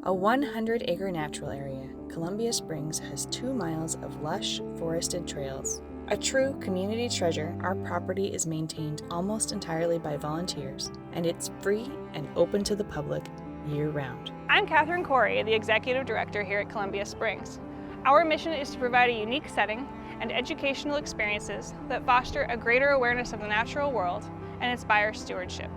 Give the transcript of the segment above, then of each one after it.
A 100-acre natural area, Columbia Springs has 2 miles of lush, forested trails. A true community treasure, our property is maintained almost entirely by volunteers, and it's free and open to the public year-round. I'm Catherine Corey, the Executive Director here at Columbia Springs. Our mission is to provide a unique setting and educational experiences that foster a greater awareness of the natural world and inspire stewardship.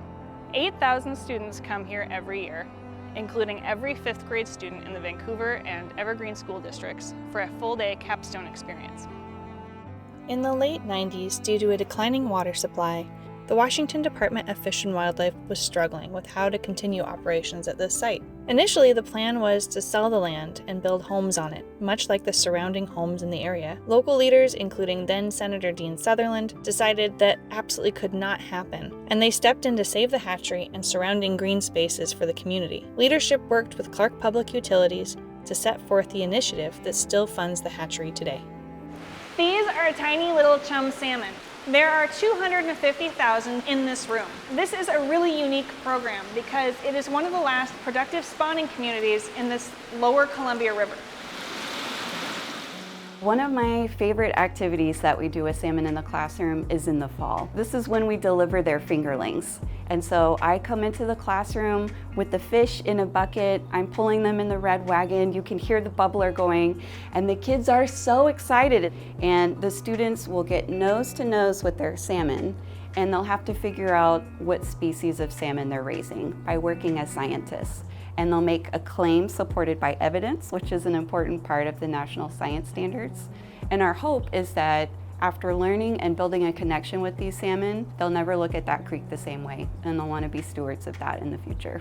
8,000 students come here every year, including every 5th grade student in the Vancouver and Evergreen school districts, for a full-day capstone experience. In the late 90s, due to a declining water supply, the Washington Department of Fish and Wildlife was struggling with how to continue operations at this site. Initially, the plan was to sell the land and build homes on it, much like the surrounding homes in the area. Local leaders, including then Senator Dean Sutherland, decided that absolutely could not happen, and they stepped in to save the hatchery and surrounding green spaces for the community. Leadership worked with Clark Public Utilities to set forth the initiative that still funds the hatchery today. These are tiny little chum salmon. There are 250,000 in this room. This is a really unique program because it is one of the last productive spawning communities in this lower Columbia River. One of my favorite activities that we do with salmon in the classroom is in the fall. This is when we deliver their fingerlings. And so I come into the classroom with the fish in a bucket, I'm pulling them in the red wagon, you can hear the bubbler going, and the kids are so excited. And the students will get nose to nose with their salmon, and they'll have to figure out what species of salmon they're raising by working as scientists. And they'll make a claim supported by evidence, which is an important part of the national science standards. And our hope is that after learning and building a connection with these salmon, they'll never look at that creek the same way, and they'll want to be stewards of that in the future.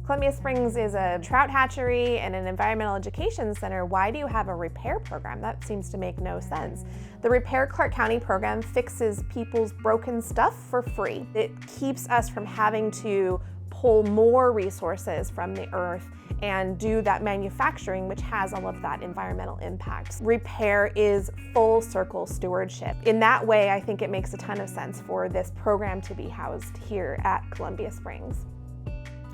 Columbia Springs is a trout hatchery and an environmental education center. Why do you have a repair program? That seems to make no sense. The Repair Clark County program fixes people's broken stuff for free. It keeps us from having to pull more resources from the earth and do that manufacturing, which has all of that environmental impact. Repair is full circle stewardship. In that way, I think it makes a ton of sense for this program to be housed here at Columbia Springs.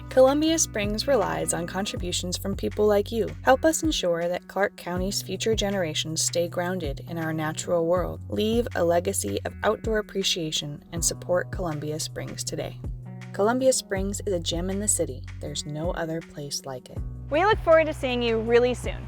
Columbia Springs relies on contributions from people like you. Help us ensure that Clark County's future generations stay grounded in our natural world. Leave a legacy of outdoor appreciation and support Columbia Springs today. Columbia Springs is a gem in the city. There's no other place like it. We look forward to seeing you really soon.